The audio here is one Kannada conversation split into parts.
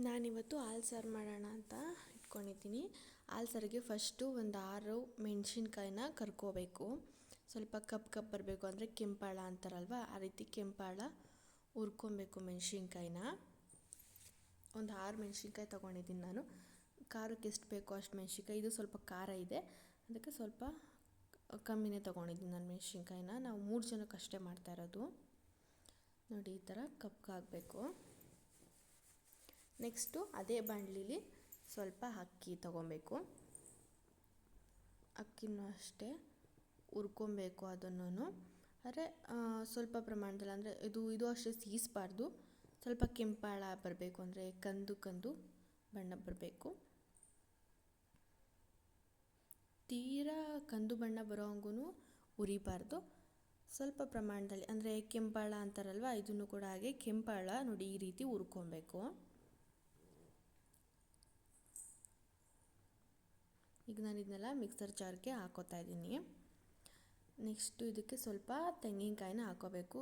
ನಾನಿವತ್ತು ಹಾಲು ಸಾರು ಮಾಡೋಣ ಅಂತ ಇಟ್ಕೊಂಡಿದ್ದೀನಿ. ಹಾಲು ಸಾರಿಗೆ ಫಸ್ಟು ಒಂದು 6 ಮೆಣಸಿನ್ಕಾಯಿನ ಕರ್ಕೋಬೇಕು. ಸ್ವಲ್ಪ ಕಪ್ಪು ಬರಬೇಕು, ಅಂದರೆ ಕೆಂಪಾಳ ಅಂತಾರಲ್ವ ಆ ರೀತಿ ಕೆಂಪಾಳ ಹುರ್ಕೊಬೇಕು. ಮೆಣಸಿನ್ಕಾಯಿನ ಒಂದು 6 ಮೆಣಸಿನ್ಕಾಯಿ ತೊಗೊಂಡಿದ್ದೀನಿ ನಾನು. ಖಾರಕ್ಕೆ ಎಷ್ಟು ಬೇಕೋ ಅಷ್ಟು ಮೆಣಸಿನ್ಕಾಯಿ, ಇದು ಸ್ವಲ್ಪ ಖಾರ ಇದೆ ಅದಕ್ಕೆ ಸ್ವಲ್ಪ ಕಮ್ಮಿನೇ ತೊಗೊಂಡಿದ್ದೀನಿ ನಾನು ಮೆಣಸಿನ್ಕಾಯಿನ. ನಾವು 3 ಜನಕ್ಕೆ ಅಷ್ಟೇ ಮಾಡ್ತಾಯಿರೋದು. ನೋಡಿ, ಈ ಥರ ಕಪ್ಪಾಗಬೇಕು. ನೆಕ್ಸ್ಟು ಅದೇ ಬಾಣಲಿಲಿ ಸ್ವಲ್ಪ ಅಕ್ಕಿ ತೊಗೊಬೇಕು. ಅಕ್ಕಿನೂ ಅಷ್ಟೇ ಹುರ್ಕೊಬೇಕು. ಅದನ್ನು ಆದರೆ ಸ್ವಲ್ಪ ಪ್ರಮಾಣದಲ್ಲಿ, ಅಂದರೆ ಇದು ಅಷ್ಟೇ ಸೀಸಬಾರ್ದು. ಸ್ವಲ್ಪ ಕೆಂಪಾಳ ಬರಬೇಕು, ಅಂದರೆ ಕಂದು ಬಣ್ಣ ಬರಬೇಕು. ತೀರಾ ಕಂದು ಬಣ್ಣ ಬರೋ ಹಂಗೂ ಉರಿಬಾರ್ದು. ಸ್ವಲ್ಪ ಪ್ರಮಾಣದಲ್ಲಿ, ಅಂದರೆ ಕೆಂಪಾಳ ಅಂತಾರಲ್ವ, ಇದನ್ನು ಕೂಡ ಹಾಗೆ ಕೆಂಪಾಳ ನೋಡಿ ಈ ರೀತಿ ಹುರ್ಕೊಬೇಕು. ಈಗ ನಾನು ಇದನ್ನೆಲ್ಲ ಮಿಕ್ಸರ್ ಜಾರ್ಗೆ ಹಾಕೋತಾ ಇದ್ದೀನಿ. ನೆಕ್ಸ್ಟು ಇದಕ್ಕೆ ಸ್ವಲ್ಪ ತೆಂಗಿನಕಾಯಿನ ಹಾಕೋಬೇಕು.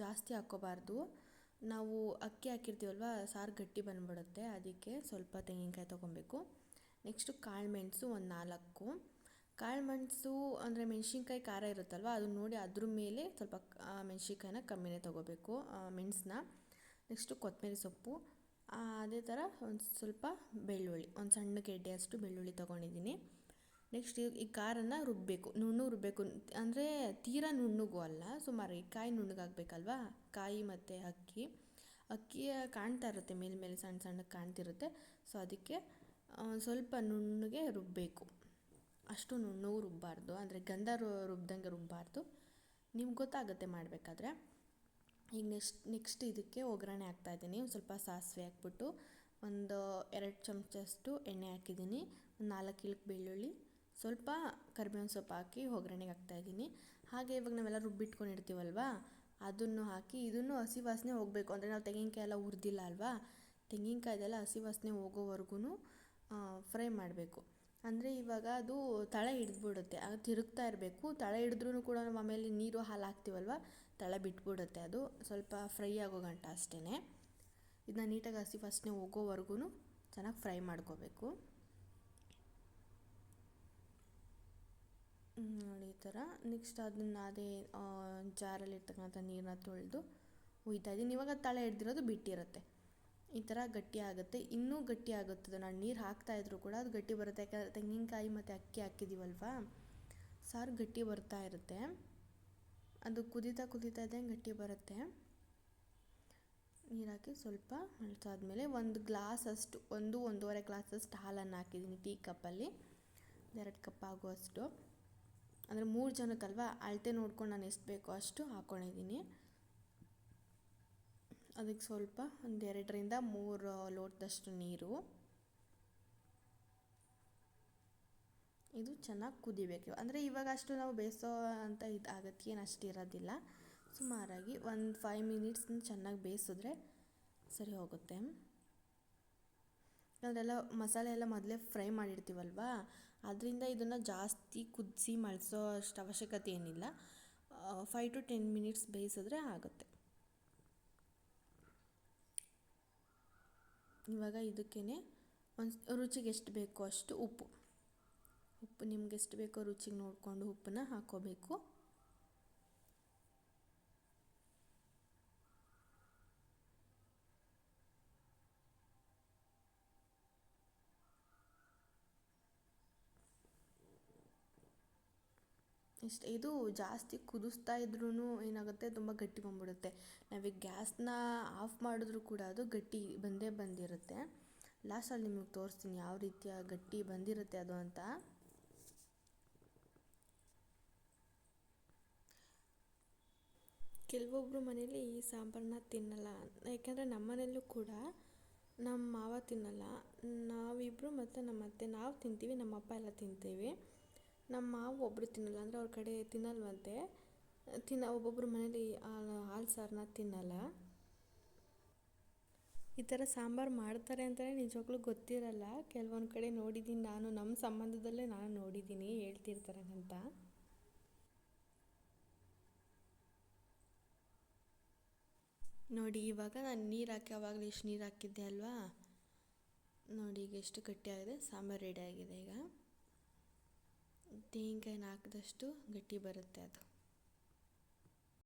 ಜಾಸ್ತಿ ಹಾಕೋಬಾರ್ದು. ನಾವು ಅಕ್ಕಿ ಹಾಕಿರ್ತೀವಲ್ವ, ಸಾರು ಗಟ್ಟಿ ಬಂದುಬಿಡುತ್ತೆ. ಅದಕ್ಕೆ ಸ್ವಲ್ಪ ತೆಂಗಿನಕಾಯಿ ತೊಗೊಬೇಕು. ನೆಕ್ಸ್ಟು ಕಾಳುಮೆಣಸು ಒಂದು 4. ಕಾಳುಮೆಣಸು ಅಂದರೆ ಮೆಣಸಿನ್ಕಾಯಿ ಖಾರ ಇರುತ್ತಲ್ವ, ಅದನ್ನ ನೋಡಿ ಅದ್ರ ಮೇಲೆ ಸ್ವಲ್ಪ ಮೆಣಸಿನ್ಕಾಯಿನ ಕಮ್ಮಿನೇ ತೊಗೋಬೇಕು, ಮೆಣಸನ್ನ. ನೆಕ್ಸ್ಟು ಕೊತ್ತಂಬರಿ ಸೊಪ್ಪು, ಅದೇ ಥರ ಒಂದು ಸ್ವಲ್ಪ ಬೆಳ್ಳುಳ್ಳಿ, ಒಂದು ಸಣ್ಣ ಗೆಡ್ಡೆಯಷ್ಟು ಬೆಳ್ಳುಳ್ಳಿ ತೊಗೊಂಡಿದ್ದೀನಿ. ನೆಕ್ಸ್ಟ್ ಈ ಖಾರನ ರುಬ್ಬಬೇಕು, ನುಣ್ಣಗೆ ರುಬ್ಬಬೇಕು. ಅಂದರೆ ತೀರಾ ನುಣ್ಣಗೂ ಅಲ್ಲ, ಸುಮಾರು ಈ ಕಾಯಿ ನುಣ್ಣಗಾಗಬೇಕಲ್ವಾ. ಕಾಯಿ ಮತ್ತು ಅಕ್ಕಿ ಕಾಣ್ತಾ ಇರುತ್ತೆ ಮೇಲೆ ಸಣ್ಣ ಸಣ್ಣಗೆ ಕಾಣ್ತಿರುತ್ತೆ. ಸೊ ಅದಕ್ಕೆ ಸ್ವಲ್ಪ ನುಣ್ಣಗೆ ರುಬ್ಬಬೇಕು. ಅಷ್ಟು ನುಣ್ಣಗೂ ರುಬ್ಬಾರ್ದು, ಅಂದರೆ ಗಂಧ ರುಬ್ದಂಗೆ ರುಬ್ಬಾರ್ದು. ನಿಮ್ಗೆ ಗೊತ್ತಾಗುತ್ತೆ ಮಾಡಬೇಕಾದ್ರೆ. ಈಗ ನೆಕ್ಸ್ಟ್ ಇದಕ್ಕೆ ಒಗ್ಗರಣೆ ಹಾಕ್ತಾಯಿದ್ದೀನಿ. ಒಂದು ಸ್ವಲ್ಪ ಸಾಸಿವೆ ಹಾಕ್ಬಿಟ್ಟು ಒಂದು 2 ಚಮಚಷ್ಟು ಎಣ್ಣೆ ಹಾಕಿದ್ದೀನಿ. ಒಂದು 4 ಇಳಕು ಬೆಳ್ಳುಳ್ಳಿ, ಸ್ವಲ್ಪ ಕರಿಬೇವಿನ ಸೊಪ್ಪು ಹಾಕಿ ಒಗ್ಗರಣೆಗೆ ಹಾಕ್ತಾಯಿದ್ದೀನಿ. ಹಾಗೆ ಇವಾಗ ನಾವೆಲ್ಲ ರುಬ್ಬಿಟ್ಕೊಂಡಿರ್ತೀವಲ್ವ, ಅದನ್ನು ಹಾಕಿ ಇದನ್ನು ಹಸಿ ವಾಸನೆ ಹೋಗಬೇಕು. ಅಂದರೆ ನಾವು ತೆಂಗಿನಕಾಯಿ ಎಲ್ಲ ಹುರಿದಿಲ್ಲ ಅಲ್ವಾ, ತೆಂಗಿನಕಾಯ್ದೆಲ್ಲ ಹಸಿ ವಾಸನೆ ಹೋಗೋವರೆಗೂ ಫ್ರೈ ಮಾಡಬೇಕು. ಅಂದರೆ ಇವಾಗ ಅದು ತಳ ಹಿಡಿದ್ಬಿಡುತ್ತೆ, ಆಗ ತಿರುಗ್ತಾ ಇರಬೇಕು. ತಳ ಹಿಡಿದ್ರೂ ಕೂಡ ನಾವು ಆಮೇಲೆ ನೀರು ಹಾಲು ಹಾಕ್ತೀವಲ್ವ, ತಳ ಬಿಟ್ಬಿಡುತ್ತೆ. ಅದು ಸ್ವಲ್ಪ ಫ್ರೈ ಆಗೋ ಗಂಟ ಅಷ್ಟೇ. ಇದನ್ನ ನೀಟಾಗಿ ಹಸಿ ವಾಸನೆ ಹೋಗೋವರೆಗೂ ಚೆನ್ನಾಗಿ ಫ್ರೈ ಮಾಡ್ಕೋಬೇಕು. ನೋಡಿ ಈ ಥರ. ನೆಕ್ಸ್ಟ್ ಅದನ್ನು ಅದೇ ಜಾರಲ್ಲಿರ್ತಕ್ಕಂಥ ನೀರನ್ನ ತೊಳೆದು ಹುಯ್ತಾ ಇದ್ದೀನಿ. ಇವಾಗ ತಳ ಹಿಡ್ದಿರೋದು ಬಿಟ್ಟಿರುತ್ತೆ. ಈ ಥರ ಗಟ್ಟಿ ಆಗುತ್ತೆ, ಇನ್ನೂ ಗಟ್ಟಿ ಆಗುತ್ತದೆ. ನಾನು ನೀರು ಹಾಕ್ತಾಯಿದ್ರು ಕೂಡ ಅದು ಗಟ್ಟಿ ಬರುತ್ತೆ. ಯಾಕಂದರೆ ತೆಂಗಿನಕಾಯಿ ಮತ್ತು ಅಕ್ಕಿ ಹಾಕಿದ್ದೀವಲ್ವ, ಸಾರು ಗಟ್ಟಿ ಬರ್ತಾ ಇರುತ್ತೆ. ಅದು ಕುದೀತಾ ಇದ್ದಂಗೆ ಗಟ್ಟಿ ಬರುತ್ತೆ. ನೀರು ಹಾಕಿ ಸ್ವಲ್ಪ ಮಳ್ಸಾದ್ಮೇಲೆ ಒಂದು ಗ್ಲಾಸಷ್ಟು, 1-1.5 ಗ್ಲಾಸಷ್ಟು ಹಾಲನ್ನು ಹಾಕಿದ್ದೀನಿ. ಟೀ ಕಪ್ಪಲ್ಲಿ 2 ಕಪ್ ಆಗುವಷ್ಟು. ಅಂದರೆ 3 ಜನಕ್ಕಲ್ವ, ಅಳತೆ ನೋಡ್ಕೊಂಡು ನಾನು ಎಷ್ಟು ಬೇಕೋ ಅಷ್ಟು ಹಾಕ್ಕೊಂಡಿದ್ದೀನಿ. ಅದಕ್ಕೆ ಸ್ವಲ್ಪ ಒಂದು 2-3 ಲೋಟದಷ್ಟು ನೀರು. ಇದು ಚೆನ್ನಾಗಿ ಕುದಿಬೇಕು. ಅಂದರೆ ಇವಾಗ ಅಷ್ಟು ನಾವು ಬೇಯಿಸೋ ಅಂತ ಅಗತ್ಯ ಏನು ಅಷ್ಟು ಇರೋದಿಲ್ಲ. ಸುಮಾರಾಗಿ ಒಂದು 5 ಮಿನಿಟ್ಸ್ ಚೆನ್ನಾಗಿ ಬೇಯಿಸಿದ್ರೆ ಸರಿ ಹೋಗುತ್ತೆ. ಅದೆಲ್ಲ ಮಸಾಲೆ ಎಲ್ಲ ಮೊದಲೇ ಫ್ರೈ ಮಾಡಿರ್ತೀವಲ್ವ, ಅದರಿಂದ ಇದನ್ನು ಜಾಸ್ತಿ ಕುದಿಸಿ ಮಳ್ಸೋ ಅಷ್ಟು ಅವಶ್ಯಕತೆ ಏನಿಲ್ಲ. 5-10 ಮಿನಿಟ್ಸ್ ಬೇಯಿಸಿದ್ರೆ ಆಗುತ್ತೆ. ಇವಾಗ ಇದಕ್ಕೇ ಒಂದು ರುಚಿಗೆ ಎಷ್ಟು ಬೇಕೋ ಅಷ್ಟು ಉಪ್ಪು ನಿಮ್ಗೆ ಎಷ್ಟು ಬೇಕೋ ರುಚಿಗೆ ನೋಡಿಕೊಂಡು ಉಪ್ಪನ್ನ ಹಾಕ್ಕೋಬೇಕು. ಇದು ಜಾಸ್ತಿ ಕುದಿಸ್ತಾ ಇದ್ರೂ ಏನಾಗುತ್ತೆ, ತುಂಬ ಗಟ್ಟಿ ಬಂದ್ಬಿಡುತ್ತೆ. ನಾವೀಗ ಗ್ಯಾಸ್ನ ಆಫ್ ಮಾಡಿದ್ರೂ ಕೂಡ ಅದು ಗಟ್ಟಿ ಬಂದಿರುತ್ತೆ. ಲಾಸ್ಟಲ್ಲಿ ನಿಮಗೆ ತೋರಿಸ್ತೀನಿ ಯಾವ ರೀತಿಯ ಗಟ್ಟಿ ಬಂದಿರುತ್ತೆ ಅದು ಅಂತ. ಕೆಲವೊಬ್ಬರು ಮನೇಲಿ ಈ ಸಾಂಬಾರನ್ನ ತಿನ್ನಲ್ಲ. ಯಾಕೆಂದರೆ ನಮ್ಮ ಮನೆಯಲ್ಲೂ ಕೂಡ ನಮ್ಮ ಮಾವ ತಿನ್ನಲ್ಲ, ನಾವಿಬ್ಬರು ಮತ್ತು ನಮ್ಮ ಅತ್ತೆ ನಾವು ತಿಂತೀವಿ, ನಮ್ಮ ಅಪ್ಪ ಎಲ್ಲ ತಿಂತೀವಿ. ನಮ್ಮ ಮಾವ ಒಬ್ಬರು ತಿನ್ನಲ್ಲ, ಅಂದರೆ ಅವ್ರ ಕಡೆ ತಿನ್ನಲ್ವಂತೆ. ಒಬ್ಬೊಬ್ಬರು ಮನೇಲಿ ಹಾಲು ಸಾರನ್ನ ತಿನ್ನಲ್ಲ. ಈ ಥರ ಸಾಂಬಾರು ಮಾಡ್ತಾರೆ ಅಂತಲೇ ನಿಜವಾಗ್ಲೂ ಗೊತ್ತಿರಲ್ಲ. ಕೆಲವೊಂದು ಕಡೆ ನೋಡಿದ್ದೀನಿ ನಾನು, ನಮ್ಮ ಸಂಬಂಧದಲ್ಲೇ ನಾನು ನೋಡಿದ್ದೀನಿ ಹೇಳ್ತಿರ್ತಾರೆ ಅಂತ. ನೋಡಿ ಇವಾಗ ನಾನು ನೀರು ಹಾಕಿ, ಆವಾಗಲೇ ಎಷ್ಟು ನೀರು ಹಾಕಿದ್ದೆ ಅಲ್ವಾ, ಈಗ ಎಷ್ಟು ಗಟ್ಟಿಯಾಗಿದೆ, ಸಾಂಬಾರು ರೆಡಿ ಆಗಿದೆ. ಈಗ ತೆಂಗಿನಕಾಯಿನ ಹಾಕಿದಷ್ಟು ಗಟ್ಟಿ ಬರುತ್ತೆ ಅದು.